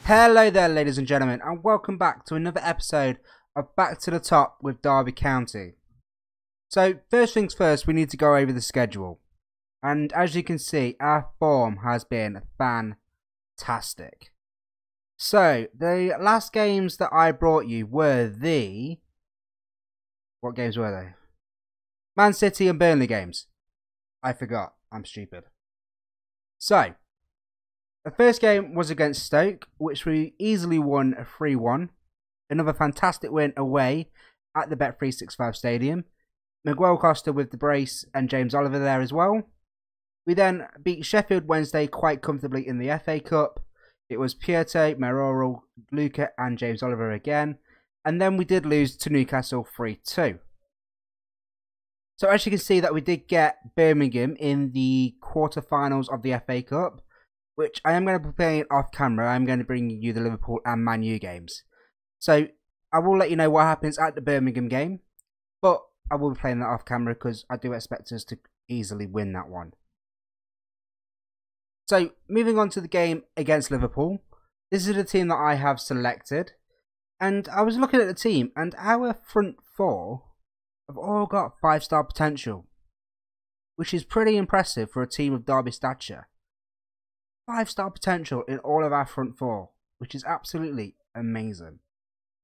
Hello there, ladies and gentlemen, and welcome back to another episode of Back to the Top with Derby County. So, first things first, we need to go over the schedule. And as you can see, our form has been fantastic. So, the last games that I brought you were the... What games were they? Man City and Burnley games. I forgot. I'm stupid. So, the first game was against Stoke, which we easily won 3-1. Another fantastic win away at the Bet365 Stadium. Miguel Costa with the brace and James Oliver there as well. We then beat Sheffield Wednesday quite comfortably in the FA Cup. It was Pieto, Mayoral, Luca and James Oliver again. And then we did lose to Newcastle 3-2. So as you can see that we did get Birmingham in the quarterfinals of the FA Cup, which I am going to be playing off camera. I'm going to bring you the Liverpool and Man U games. So I will let you know what happens at the Birmingham game, but I will be playing that off camera because I do expect us to easily win that one. So moving on to the game against Liverpool. This is the team that I have selected. And I was looking at the team and our front four have all got 5-star potential, which is pretty impressive for a team of Derby stature. 5-star potential in all of our front four, which is absolutely amazing.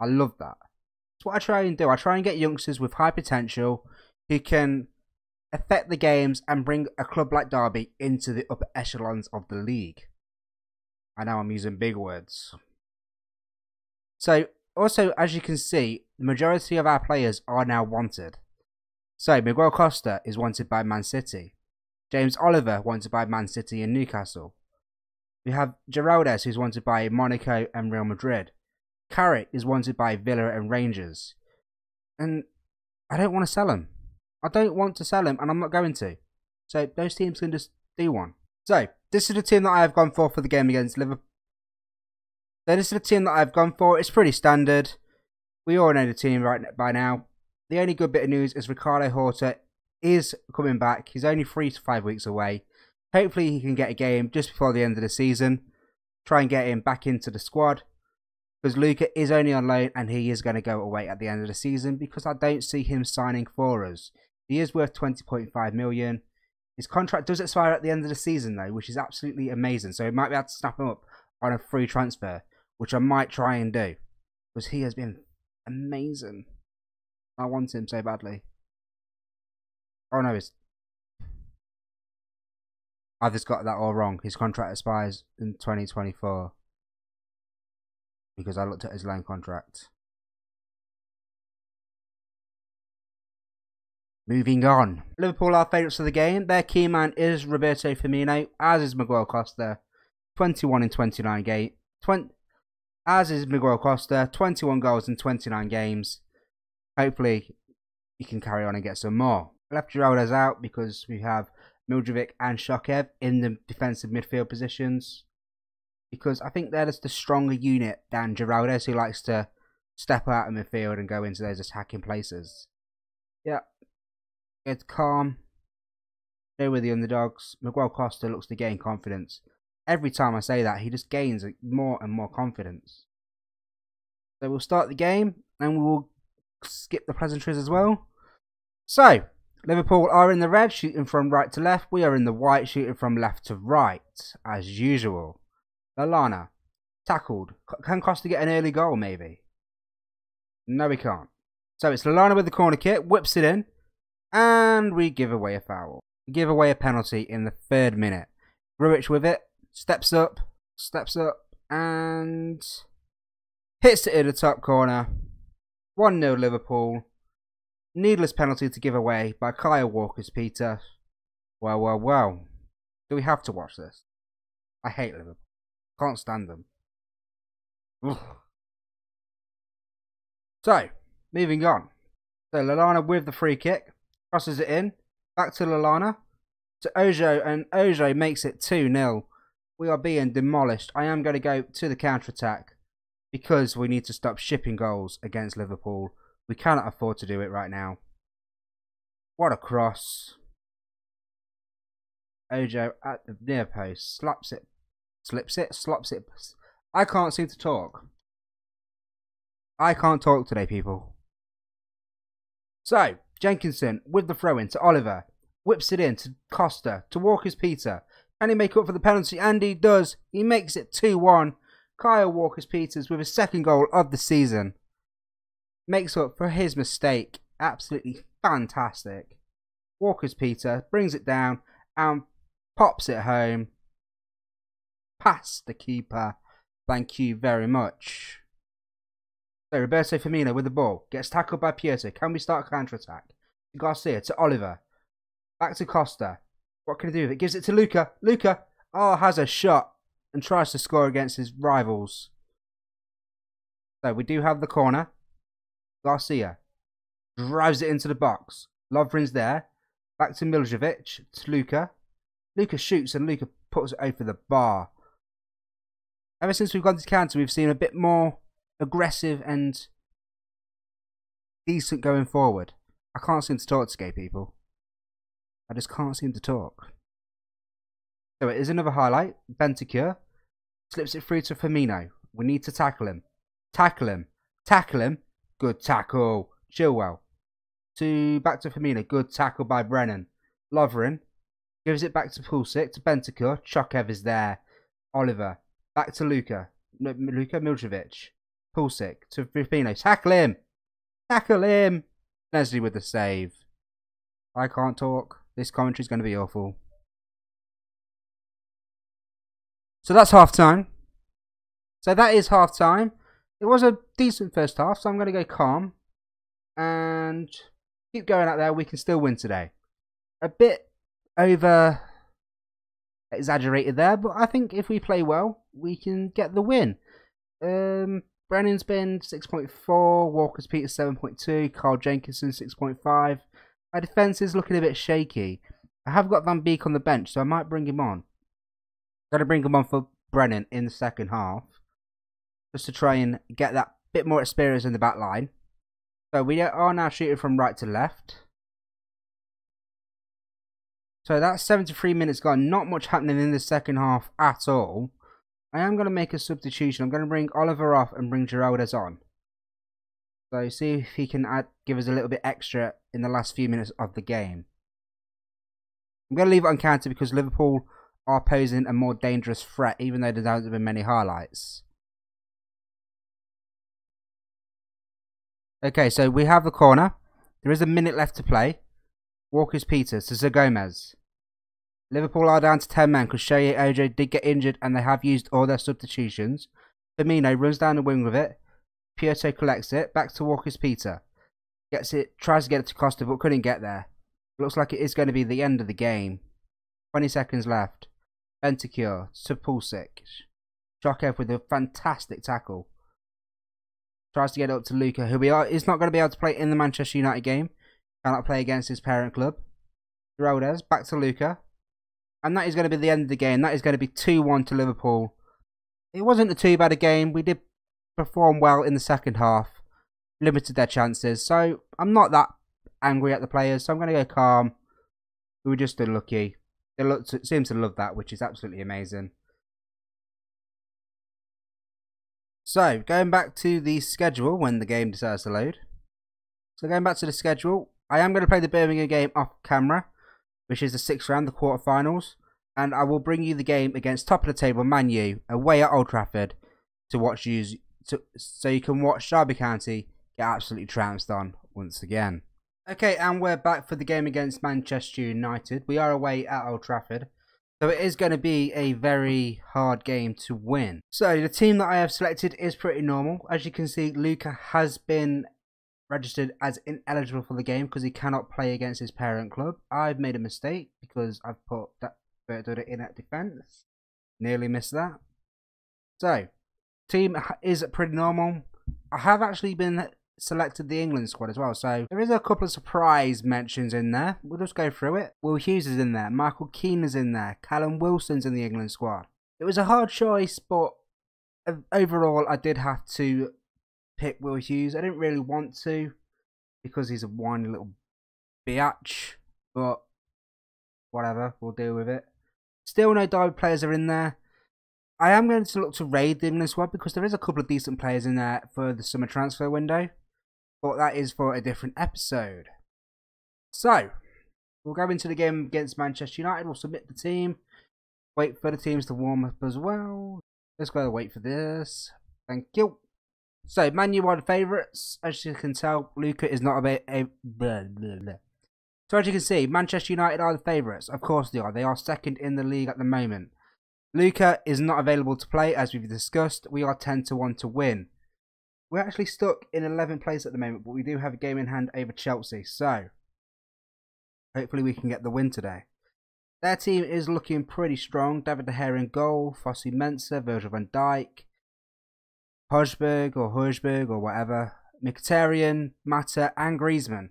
I love that. That's what I try and do. I try and get youngsters with high potential who can affect the games and bring a club like Derby into the upper echelons of the league. I know I'm using big words. So, also, as you can see, the majority of our players are now wanted. So, Miguel Costa is wanted by Man City. James Oliver wanted by Man City and Newcastle. We have Geraldes, who's wanted by Monaco and Real Madrid. Carrick is wanted by Villa and Rangers. And I don't want to sell him. I don't want to sell him, and I'm not going to. So those teams can just do one. So this is the team that I have gone for the game against Liverpool. So this is the team that I've gone for. It's pretty standard. We all know the team right by now. The only good bit of news is Ricardo Horta is coming back. He's only 3 to 5 weeks away. Hopefully he can get a game just before the end of the season. Try and get him back into the squad. Because Luca is only on loan and he is going to go away at the end of the season. Because I don't see him signing for us. He is worth 20.5 million. His contract does expire at the end of the season though. Which is absolutely amazing. So we might be able to snap him up on a free transfer. Which I might try and do. Because he has been amazing. I want him so badly. Oh no, I've just got that all wrong. His contract expires in 2024. Because I looked at his loan contract. Moving on. Liverpool are favourites of the game. Their key man is Roberto Firmino, as is Miguel Costa. 21 in 29 games. As is Miguel Costa. 21 goals in 29 games. Hopefully, he can carry on and get some more. I left Geraldes out because we have Miljovic and Shokev in the defensive midfield positions. Because I think they're just the stronger unit than Geraldes, who likes to step out of midfield and go into those attacking places. Yeah, it's calm. They were the underdogs. Miguel Costa looks to gain confidence. Every time I say that, he just gains more and more confidence. So we'll start the game and we will skip the pleasantries as well. So, Liverpool are in the red, shooting from right to left. We are in the white, shooting from left to right, as usual. Lallana, tackled. Can Costa get an early goal, maybe? No, he can't. So it's Lallana with the corner kick, whips it in, and we give away a foul. We give away a penalty in the 3rd minute. Grujic with it, steps up, and hits it in the top corner. 1-0 Liverpool. Needless penalty to give away by Kyle Walker's Peter. Well. Do we have to watch this? I hate Liverpool. Can't stand them. Ugh. So, moving on. So, Lallana with the free kick. Crosses it in. Back to Lallana. To Ojo, and Ojo makes it 2-0. We are being demolished. I am going to go to the counter-attack. Because we need to stop shipping goals against Liverpool. We cannot afford to do it right now. What a cross. Ojo at the near post. Slaps it. Slips it. Slops it I can't seem to talk. I can't talk today, people. So, Jenkinson with the throw in to Oliver. Whips it in to Costa, to Walker-Peters. Can he make up for the penalty? And he does. He makes it 2-1. Kyle Walker-Peters with his second goal of the season. Makes up for his mistake. Absolutely fantastic. Walker-Peters brings it down and pops it home. Past the keeper. Thank you very much. So Roberto Firmino with the ball. Gets tackled by Pietro. Can we start a counter-attack? Garcia to Oliver. Back to Costa. What can he do with it? Gives it to Luca. Luca, has a shot and tries to score against his rivals. So we do have the corner. Garcia drives it into the box. Lovren's there. Back to Miljevic. To Luca. Luca shoots and Luca puts it over the bar. Ever since we've gone to counter, we've seen a bit more aggressive and decent going forward. I can't seem to talk to gay people. I just can't seem to talk. So it is another highlight. Bentancur slips it through to Firmino. We need to tackle him. Tackle him. Tackle him. Good tackle. Chilwell. Back to Firmino. Good tackle by Brennan. Lovren gives it back to Pulisic. To Bentancur. Chokev is there. Oliver. Back to Luka. Luka Miljevic. Pulisic to Firmino. Tackle him. Tackle him. Leslie with the save. I can't talk. This commentary is going to be awful. So that's half time. So that is half time. It was a decent first half, so I'm going to go calm and keep going out there. We can still win today. A bit over exaggerated there, but I think if we play well, we can get the win. Brennan's been 6.4, Walker-Peters 7.2, Carl Jenkinson 6.5. My defence is looking a bit shaky. I have got Van Beek on the bench, so I might bring him on. I'm going to bring him on for Brennan in the second half, just to try and get that bit more experience in the back line. So we are now shooting from right to left. So that's 73 minutes gone. Not much happening in the second half at all. I am going to make a substitution. I'm going to bring Oliver off and bring Geraldes on. So see if he can give us a little bit extra in the last few minutes of the game. I'm going to leave it on counter because Liverpool are posing a more dangerous threat, even though there hasn't been many highlights. Okay, so we have the corner. There is a minute left to play. Walker-Peters to Gomez. Liverpool are down to 10 men because Shea Ojo did get injured and they have used all their substitutions. Firmino runs down the wing with it. Pietro collects it. Back to Walker-Peters. Gets it. Tries to get it to Costa but couldn't get there. Looks like it is going to be the end of the game. 20 seconds left. Bentancur to Pulisic. Chokev with a fantastic tackle. Tries to get up to Luka, who is not going to be able to play in the Manchester United game. Cannot play against his parent club. Geraldes, back to Luka. And that is going to be the end of the game. That is going to be 2-1 to Liverpool. It wasn't a too bad a game. We did perform well in the second half. Limited their chances. So I'm not that angry at the players. So I'm going to go calm. We were just unlucky. They seem to love that, which is absolutely amazing. So, going back to the schedule when the game decides to load. So, going back to the schedule, I am going to play the Birmingham game off camera, which is the 6th round, the quarterfinals. And I will bring you the game against top of the table Man U away at Old Trafford to watch you, so you can watch Derby County get absolutely trounced on once again. Okay, and we're back for the game against Manchester United. We are away at Old Trafford. So it is going to be a very hard game to win. So the team that I have selected is pretty normal. As you can see, Luka has been registered as ineligible for the game because he cannot play against his parent club. I've made a mistake because I've put that Bertoldo in at defence. Nearly missed that. So, team is pretty normal. I have actually been selected the England squad as well, so there is a couple of surprise mentions in there. We'll just go through it. Will Hughes is in there, Michael Keane is in there, Callum Wilson's in the England squad. It was a hard choice, but overall I did have to pick Will Hughes. I didn't really want to because he's a whiny little biatch, but whatever, we'll deal with it. Still no Derby players are in there. I am going to look to raid them in this one because there is a couple of decent players in there for the summer transfer window. But that is for a different episode. So, we'll go into the game against Manchester United. We'll submit the team. Wait for the teams to warm up as well. Let's go wait for this. Thank you. So, Man U are the favourites. As you can tell, Luca is not a blah, blah, blah. So, as you can see, Manchester United are the favourites. Of course they are. They are second in the league at the moment. Luca is not available to play, as we've discussed. We are 10-1 to win. We're actually stuck in 11th place at the moment, but we do have a game in hand over Chelsea. So, hopefully we can get the win today. Their team is looking pretty strong. David De Gea in goal, Fossey Mensah, Virgil van Dijk, Højbjerg or whatever, Mkhitaryan, Mata and Griezmann.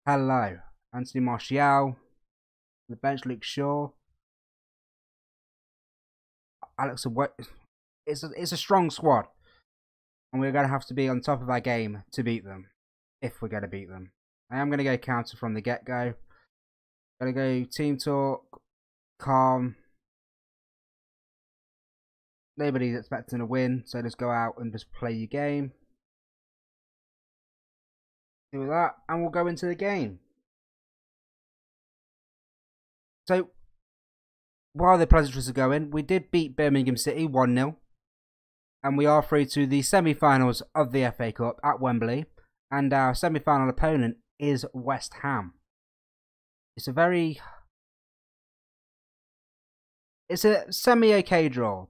Hello. Anthony Martial, the bench Luke Shaw, Alex Away. It's a strong squad. And we're going to have to be on top of our game to beat them. If we're going to beat them. I am going to go counter from the get-go. Going to go team talk. Calm. Nobody's expecting a win. So just go out and just play your game. Do that. And we'll go into the game. So, while the pleasantries are going, we did beat Birmingham City 1-0. And we are through to the semi-finals of the FA Cup at Wembley. And our semi-final opponent is West Ham. It's a semi-okay draw.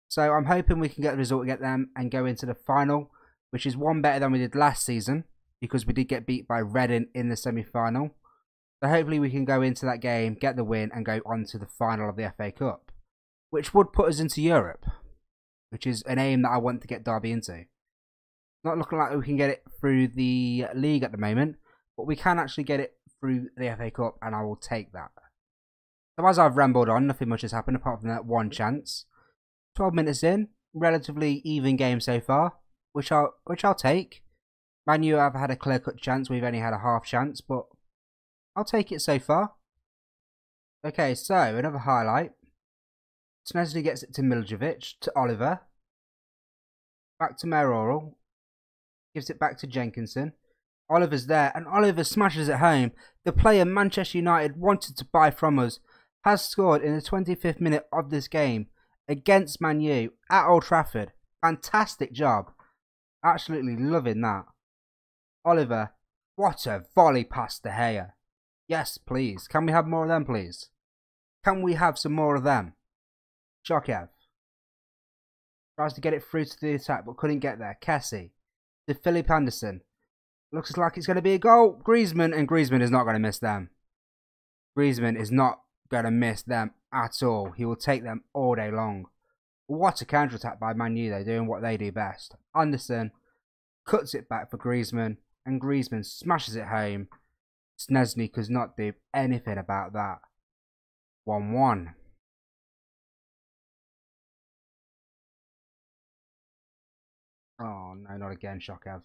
So I'm hoping we can get the result to get them and go into the final, which is one better than we did last season, because we did get beat by Reading in the semi-final. So hopefully we can go into that game, get the win, and go on to the final of the FA Cup, which would put us into Europe, which is an aim that I want to get Derby into. Not looking like we can get it through the league at the moment, but we can actually get it through the FA Cup, and I will take that. So as I've rambled on, nothing much has happened apart from that one chance. 12 minutes in, relatively even game so far, which I'll take. Man U have had a clear-cut chance, we've only had a half chance, but I'll take it so far. Okay, so another highlight. Snesley gets it to Miljevic, to Oliver. Back to Mayoral. Gives it back to Jenkinson. Oliver's there, and Oliver smashes it home. The player Manchester United wanted to buy from us has scored in the 25th minute of this game against Man U at Old Trafford. Fantastic job. Absolutely loving that. Oliver, what a volley past De Gea. Yes, please. Can we have more of them, please? Can we have some more of them? Shokev tries to get it through to the attack, but couldn't get there. Kessie to Philip Anderson. Looks like it's going to be a goal. Griezmann, and Griezmann is not going to miss them. Griezmann is not going to miss them at all. He will take them all day long. What a counter-attack by Man U. They're doing what they do best. Anderson cuts it back for Griezmann, and Griezmann smashes it home. Snesny does not do anything about that. 1-1. Oh, no, not again, Shokev.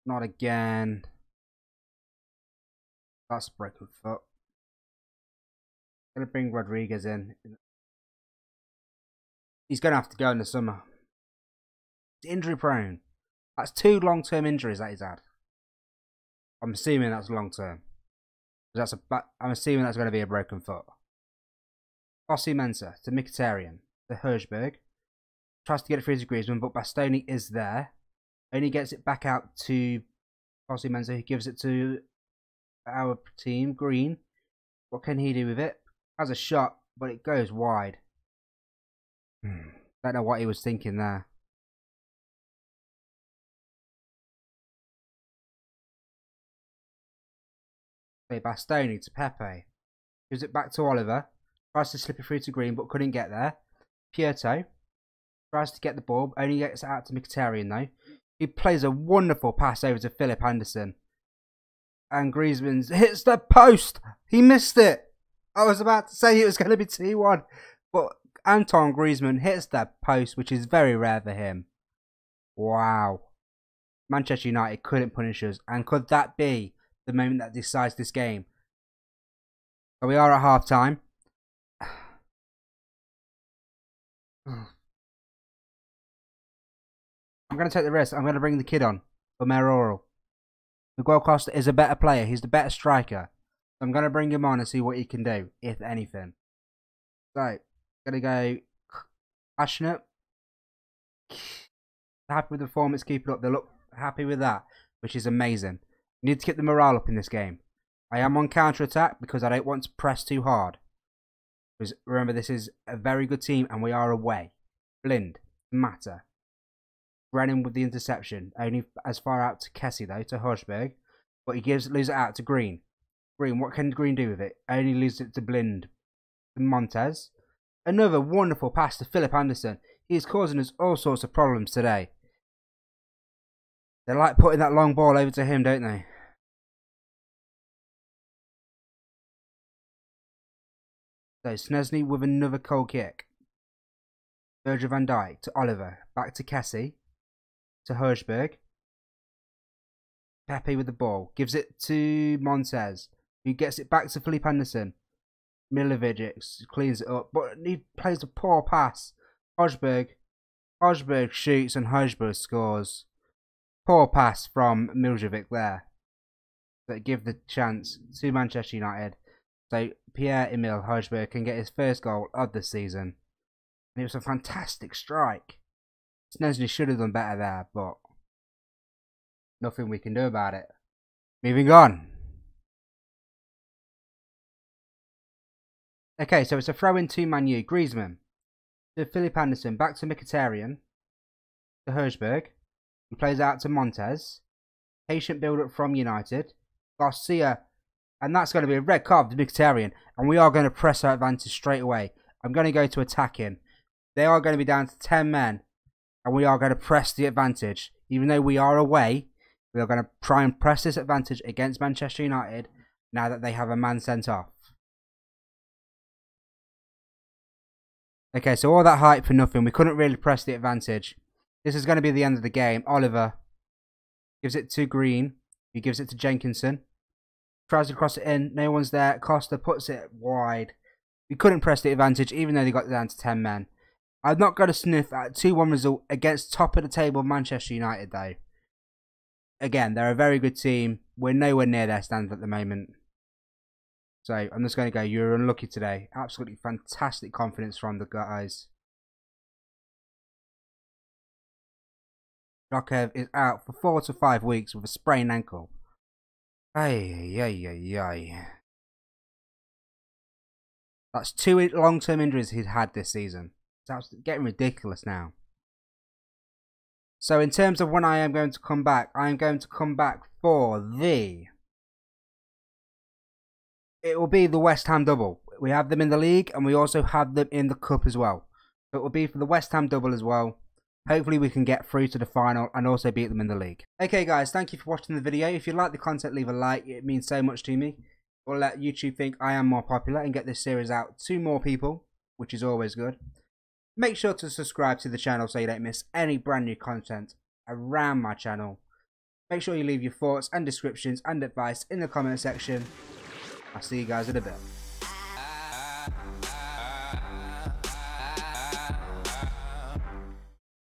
Not again. That's a broken foot. Gonna bring Rodriguez in. He's gonna have to go in the summer. He's injury prone. That's 2 long-term injuries that he's had. I'm assuming that's long-term. I'm assuming that's going to be a broken foot. Fossey Mensah to Mkhitaryan to Højbjerg. Tries to get it through to Griezmann, but Bastoni is there. Only gets it back out to Fossey Mensah, who gives it to our team, Green. What can he do with it? Has a shot, but it goes wide. Don't know what he was thinking there. Bastoni to Pepe. Gives it back to Oliver. Tries to slip it through to Green, but couldn't get there. Pietro tries to get the ball, only gets it out to Mkhitaryan though. He plays a wonderful pass over to Philip Anderson. And Griezmann hits the post. He missed it. I was about to say it was going to be 2-1. But Antoine Griezmann hits the post, which is very rare for him. Wow. Manchester United couldn't punish us. And could that be the moment that decides this game? So we are at half time. I'm going to take the risk. I'm going to bring the kid on for Mayoral. Miguel Costa is a better player. He's the better striker. So I'm going to bring him on and see what he can do, if anything. So, I'm going to go passionate. Happy with the performance, keep it up. They look happy with that, which is amazing. You need to keep the morale up in this game. I am on counter-attack because I don't want to press too hard. Because remember, this is a very good team and we are away. Blind, Mata. Brennan with the interception. Only as far out to Kessie though, to Hirschberg. But he loses it out to Green. Green, what can Green do with it? Only loses it to Blind. To Montez. Another wonderful pass to Philip Anderson. He's causing us all sorts of problems today. They like putting that long ball over to him, don't they? So Snesny with another cold kick. Virgil van Dijk to Oliver. Back to Kessie. To Hirschberg. Pepe with the ball. Gives it to Montez. Who gets it back to Philippe Anderson. Milovic cleans it up. But he plays a poor pass. Hirschberg shoots and Hirschberg scores. Poor pass from Milovic there. That give the chance to Manchester United. So Pierre-Emile Hirschberg can get his first goal of the season. And it was a fantastic strike. Snesny should have done better there, but nothing we can do about it. Moving on. Okay, so it's a throw in to Man U. Griezmann. To Philip Anderson. Back to Mkhitaryan. To Hirschberg. He plays out to Montez. Patient build-up from United. Garcia. And that's going to be a red card for Mkhitaryan. And we are going to press our advantage straight away. I'm going to go to attacking. They are going to be down to 10 men. And we are going to press the advantage. Even though we are away, we are going to try and press this advantage against Manchester United now that they have a man sent off. Okay, so all that hype for nothing. We couldn't really press the advantage. This is going to be the end of the game. Oliver gives it to Green. He gives it to Jenkinson. Tries to cross it in. No one's there. Costa puts it wide. We couldn't press the advantage even though they got down to 10 men. I'm not going to sniff at a 2-1 result against top of the table Manchester United though. Again, they're a very good team. We're nowhere near their standard at the moment. So I'm just going to go, you're unlucky today. Absolutely fantastic confidence from the guys. Jokev is out for 4 to 5 weeks with a sprained ankle. Ay. That's 2 long-term injuries he's had this season. It's getting ridiculous now. So in terms of when I am going to come back, I am going to come back for the... It will be the West Ham double. We have them in the league and we also have them in the cup as well. So it will be for the West Ham double as well. Hopefully we can get through to the final and also beat them in the league. Okay guys, thank you for watching the video. If you like the content, leave a like. It means so much to me. It will let YouTube think I am more popular and get this series out to more people, which is always good. Make sure to subscribe to the channel so you don't miss any brand new content around my channel. Make sure you leave your thoughts and descriptions and advice in the comment section. I'll see you guys in a bit.